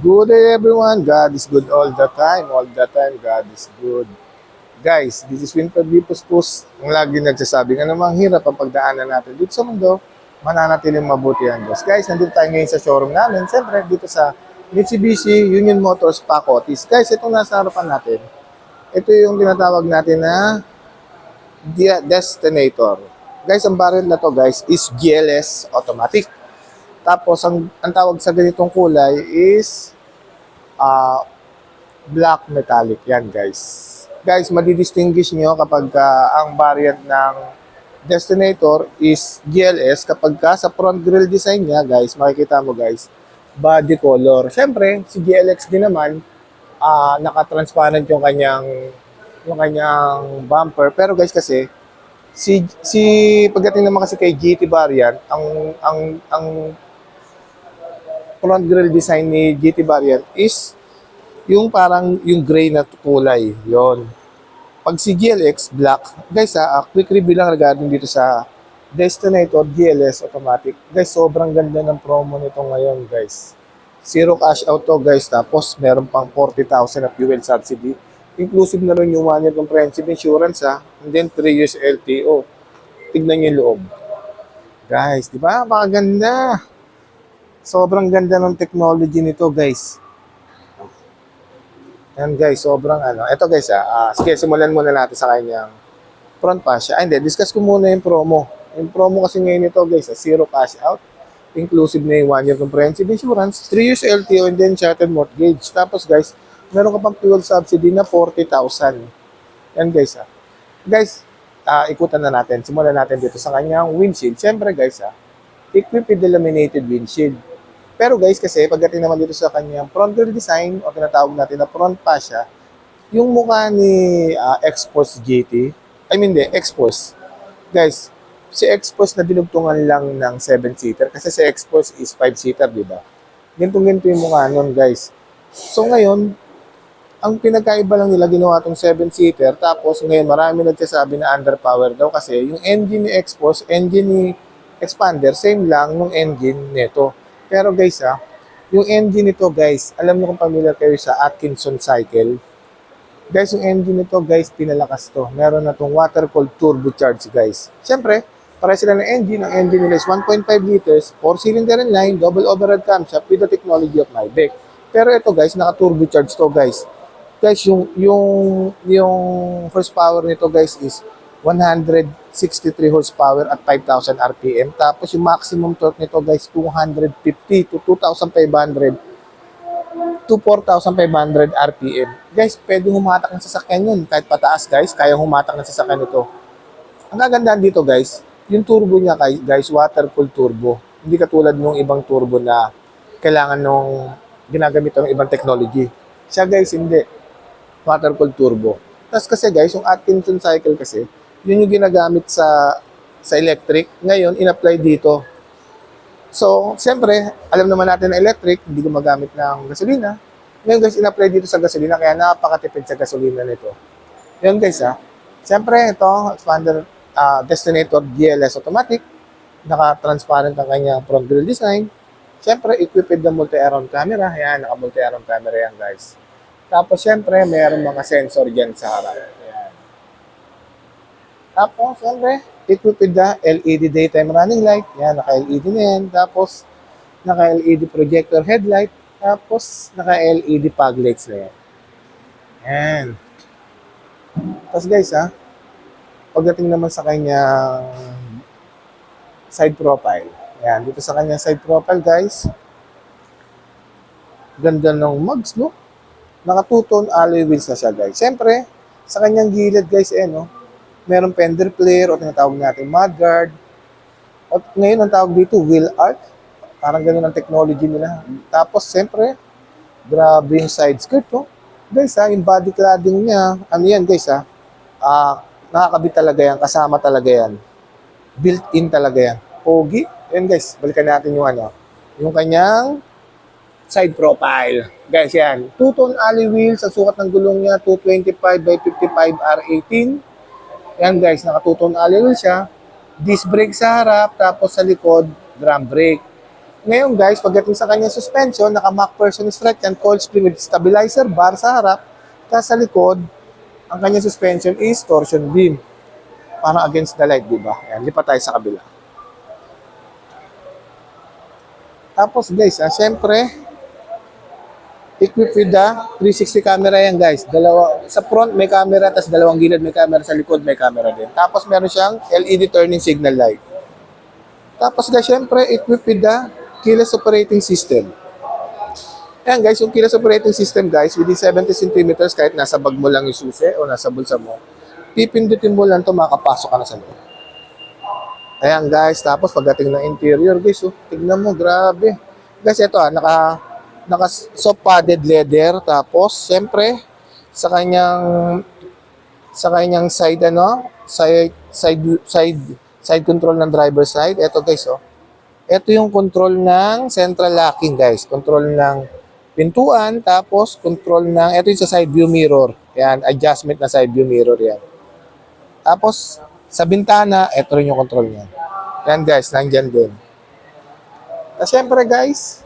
Good day everyone. God is good all the time. All the time, God is good. Guys, this is Winter Puspus. Ang lagi nagsasabi nga namang hirap ang pagdaanan natin dito sa mundo, mananatiling mabuti ang Diyos. Guys, nandito tayo ngayon sa showroom namin. Siyempre, dito sa Mitsubishi Union Motors Pacotis. Guys, itong nasa harapan natin, ito yung tinatawag natin na Destinator. Guys, ang barrel na to guys is GLS automatic. Tapos, ang tawag sa ganitong kulay is ah, black metallic. Yan, guys. Guys, madidistinguish nyo kapag ang variant ng Destinator is GLS. Kapag sa front grille design niya, guys, makikita mo, guys, body color. Siyempre, si GLX din naman, naka-transparent yung kanyang bumper. Pero guys, kasi, si pagdating naman kasi kay GT variant, ang front grille design ni GT variant is yung parang yung gray na kulay. Yon. Pag si GLX black, guys quick review lang regarding dito sa Destinator GLS automatic. Guys, sobrang ganda ng promo nito ngayon, guys. Zero cash out to, guys. Tapos meron pang 40,000 na fuel subsidy. Inclusive na rin yung 1 year comprehensive insurance and then 3 years LTO. Tignan niyo yung loob. Guys, di ba? Pakaganda. Sobrang ganda ng technology nito, guys. Yan, guys, sobrang ano. Ito, guys, sige, simulan muna natin sa kanyang front fascia. Hindi, discuss ko muna yung promo. Yung promo kasi ngayon nito, guys, zero cash out. Inclusive na yung 1 year comprehensive insurance, 3 years LTO, and then shattered mortgage. Tapos, guys, meron ka pang fuel subsidy na 40,000. Yan, guys, Guys, ikutan na natin. Simulan natin dito sa kanyang windshield. Siyempre, guys, equipped with the laminated windshield. Pero guys, kasi pagdating naman dito sa kanyang front grille design o tinatawag natin na front fascia, yung mukha ni X-Force GT, X-Force. Guys, si X-Force na dinugtungan lang ng 7-seater kasi si X-Force is 5-seater, di ba? Ganito-ganito yung mukha nun, guys. So ngayon, ang pinagkaiba lang nila ginawa tong 7-seater, tapos ngayon marami nagsasabi na underpower daw kasi yung engine ni X-Force, engine ni Expander, same lang nung engine nito. Pero guys, yung engine nito, guys, alam niyo kung familiar kayo sa Atkinson cycle. Guys, yung engine nito, guys, pinalakas to. Meron na tong water-cooled turbocharged, guys. Siyempre, para sila ng engine. Ang engine nila is 1.5 liters, 4-cylinder inline, double overhead camshaft with the technology of Maybach. Pero ito, guys, naka-turbocharged to, guys. Guys, yung horsepower nito, guys, is 163 horsepower at 5,000 RPM. Tapos yung maximum torque nito, guys, 250 to 2,500 to 4,500 RPM. Guys, pwedeng humatak ng sasakyan yun. Kahit pataas, guys, kaya humatak ng sasakyan ito. Ang kagandahan dito, guys, yung turbo niya, guys, water-cooled turbo. Hindi katulad ng ibang turbo na kailangan nung ginagamit ng ibang technology. Siya, guys, hindi. Water-cooled turbo. Tapos kasi, guys, yung Atkinson cycle kasi, yun yung ginagamit sa electric. Ngayon, in-apply dito. So, siyempre, alam naman natin na electric, hindi gumagamit ng gasolina. Ngayon, guys, in-apply dito sa gasolina, kaya napakatipid sa gasolina nito. Yun, guys, Siyempre, ito, Expander Destinator GLS automatic. Naka-transparent ang kanyang front grille design. Siyempre, equipped with the multi-around camera. Ayan, naka-multi-around camera yan, guys. Tapos, siyempre, mayroong mga sensor dyan sa harap. Ayan. Tapos, siyempre, equipped with the LED daytime running light. Yan, naka-LED na yan. Tapos, naka-LED projector headlight. Tapos, naka-LED fog lights na yan. Yan. Tapos, guys, pagdating naman sa kanyang side profile. Yan, dito sa kanyang side profile, guys. Ganda ng mugs, no? Naka-two-tone alloy wheels na siya, guys. Siyempre, sa kanyang gilid, guys, no? Merong fender flare o tinatawag natin mudguard. At ngayon, ang tawag dito, wheel arch. Parang ganun ang technology nila. Tapos, siyempre, grabe yung side skirt, no? Guys, yung body cladding niya, ano yan, guys, nakakabit talaga yan, kasama talaga yan. Built-in talaga yan. Pogi. Yan, guys, balikan natin yung kanyang side profile. Guys, yan. Two-tone alloy wheels. Ang sukat ng gulong niya, 225 by 55 R18. Yan, guys. Naka two-tone alloy wheels siya. Disc brake sa harap. Tapos sa likod, drum brake. Ngayon guys, pagdating sa kanyang suspension, naka-MacPherson strut yan, coil spring with stabilizer bar sa harap, tapos sa likod, ang kanyang suspension is torsion beam. Parang against the light, di ba? Ayan, lipat tayo sa kabila. Tapos guys, syempre, equipped with the 360 camera yan guys. Dalawa, sa front may camera, tapos dalawang gilid may camera, sa likod may camera din. Tapos meron siyang LED turning signal light. Tapos guys, syempre, equipped with the keyless operating system. Ayan guys, yung keyless operating system guys, within 70 centimeters, kahit nasa bag mo lang yung susi o nasa bulsa mo, pipindutin mo lang ito, makapasok ka na sa loob. Ayan guys, tapos pagdating ng interior guys, tignan mo, grabe. Guys, ito naka soft padded leather, tapos siyempre sa kanyang side side control ng driver side. Ito guys, ito yung control ng central locking guys, control ng pintuan, tapos control ng, ito yung sa side view mirror. Yan, adjustment na side view mirror yan. Tapos, sa bintana, ito rin yung control niya. Yan guys, nandyan din. Tapos syempre guys,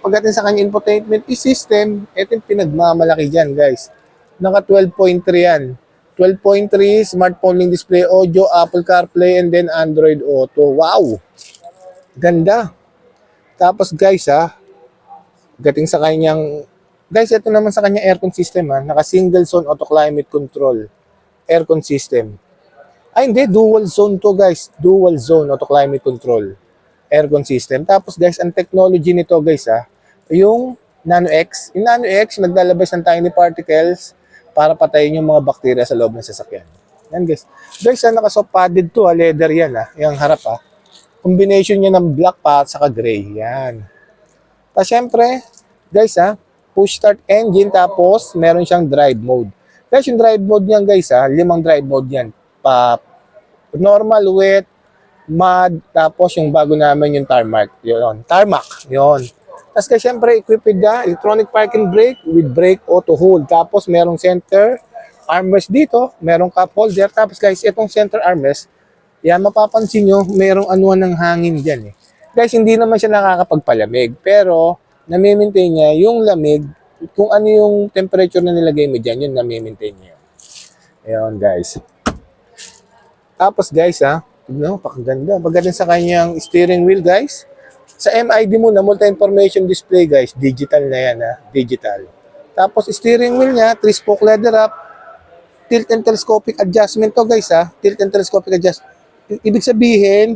pagdating sa kanya infotainment system, ito yung pinagmamalaki dyan guys. Naka 12.3 yan. 12.3, smartphone link display, audio, Apple CarPlay, and then Android Auto. Wow! Ganda. Tapos guys pagdating sa kanyang, guys, ito naman sa kanyang aircon system naka single zone auto climate control aircon system. Ay hindi, dual zone to guys, dual zone auto climate control aircon system. Tapos guys, ang technology nito guys yung Nano X. Yung Nano X, naglalabas ng tiny particles para patayin yung mga bakterya sa loob ng sasakyan. Yan guys. Guys, naka-soft padded to, leather yan yung harap Combination niya ng black pa at saka gray. Yan. Tapos syempre, guys push start engine, tapos meron siyang drive mode. Guys, yung drive mode niyan guys 5 drive mode yan. Normal, wet, mud, tapos yung bago namin yung tarmac. Yun. Tapos kasi syempre, equipped with the electronic parking brake with brake auto hold. Tapos merong center armrest dito, merong cup holder. Tapos guys, itong center armrest, yan, mapapansin nyo, merong anuan ng hangin dyan Guys, hindi naman siya nakakapagpalamig, pero nami-maintain niya yung lamig, kung ano yung temperature na nilagay mo dyan, yun nami-maintain niya. Ayun guys. Tapos guys pakaganda. Pagdating sa kanyang steering wheel guys, sa MID mo na multi-information display guys, digital na yan digital. Tapos steering wheel niya, 3-spoke leather wrap, tilt and telescopic adjustment to guys tilt and telescopic adjustment. Ibig sabihin,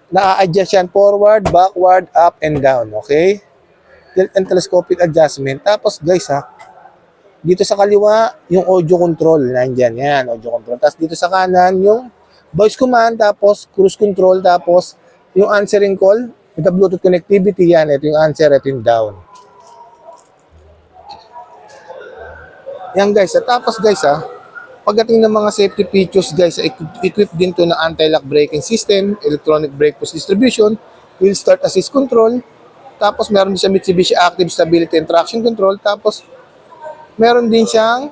na-adjust yan forward, backward, up, and down. Okay? Tilt and telescopic adjustment. Tapos guys dito sa kaliwa, yung audio control. Nandyan yan, audio control. Tapos dito sa kanan, yung voice command, tapos cruise control, tapos yung answering call, with the Bluetooth connectivity yan. Ito yung answer, ito yung down. Yan guys. Tapos guys pagdating ng mga safety features guys, equipped din to na anti-lock braking system, electronic brake push distribution, wheel start assist control, tapos meron din siya Mitsubishi Active Stability and Traction Control, tapos meron din siyang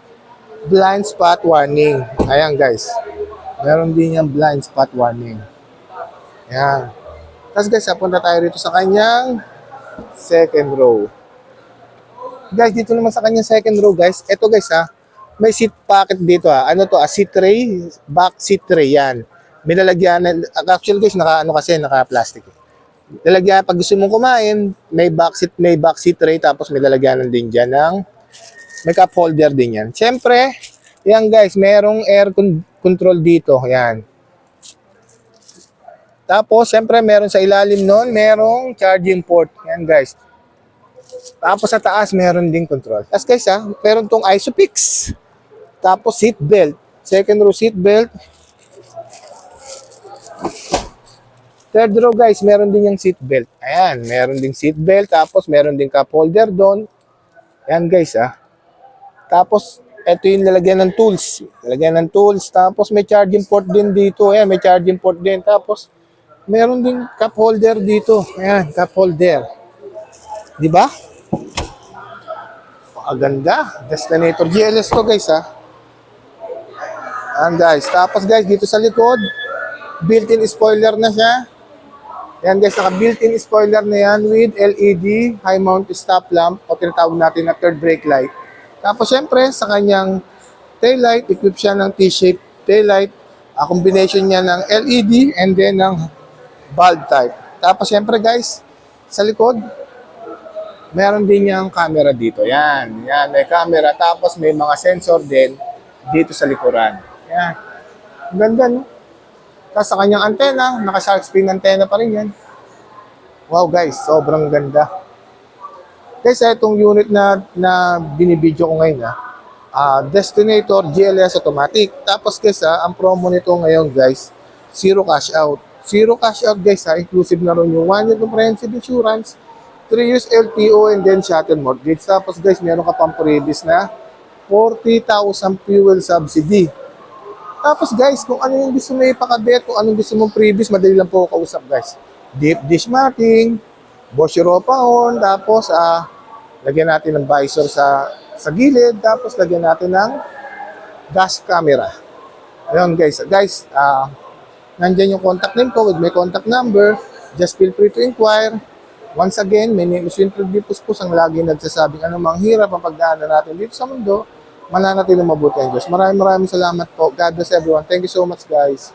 blind spot warning. Ayan guys. Meron din yung blind spot warning. Ayan. Tapos guys, punta tayo rito sa kanyang second row. Guys, dito naman sa kanyang second row guys, eto guys may seat pocket dito Ano to seat tray, back seat tray yan. May lalagyan, actually guys, naka-plastic Lalagyan, pag gusto mong kumain, may back seat tray, tapos may lalagyanan din dyan ng may cup holder din yan. Siyempre, yan guys, merong air control dito. Yan. Tapos, siyempre, meron sa ilalim nun, merong charging port. Yan guys. Tapos sa taas, meron din control. Tapos guys meron tong ISOFIX. Tapos seat belt. Second row seat belt. Third row guys, meron din yung seat belt. Ayan, meron din seat belt. Tapos meron din cup holder doon. Yan guys Tapos, ito yung lalagyan ng tools. Lalagyan ng tools. Tapos, may charging port din dito. Ayan, may charging port din. Tapos, meron din cup holder dito. Ayan, cup holder. Diba? Paganda. Destinator GLS to guys Ayan guys. Tapos guys, dito sa likod, built-in spoiler na siya. Yan guys, naka built-in spoiler na yan with LED, high mount stop lamp, o tinatawag natin na third brake light. Tapos syempre, sa kanyang taillight, equip siya ng T-shaped taillight, a combination niya ng LED and then ng bulb type. Tapos syempre guys, sa likod, meron din niyang camera dito. Yan, may camera. Tapos may mga sensor din dito sa likuran. Yan. Ang ganda, no? Tapos sa kanyang antena, naka-shark fin antena pa rin yan. Wow guys, sobrang ganda. Guys, itong unit na binibidyo ko ngayon, Destinator GLS Automatic. Tapos guys, ang promo nito ngayon guys, zero cash out. Zero cash out guys, inclusive na rin yung 1 year comprehensive insurance, 3 years LTO, and then shuttle mortgage. Tapos guys, meron ka pang previous na 40,000 fuel subsidy. Tapos guys, kung ano yung gusto mo ipakabit, kung anong gusto mong previous, madali lang po kausap guys. Deep dish matting, Bosch Europa on, tapos lagyan natin ng visor sa gilid, tapos lagyan natin ng dash camera. Ayun guys, nandyan yung contact name ko with my contact number. Just feel free to inquire. Once again, my name is Winfred D. Puspos, ang lagi nagsasabing anumang hirap ang pagdaanan natin dito sa mundo, mananatiling mabuti ang Diyos. Maraming salamat po. God bless everyone. Thank you so much, guys.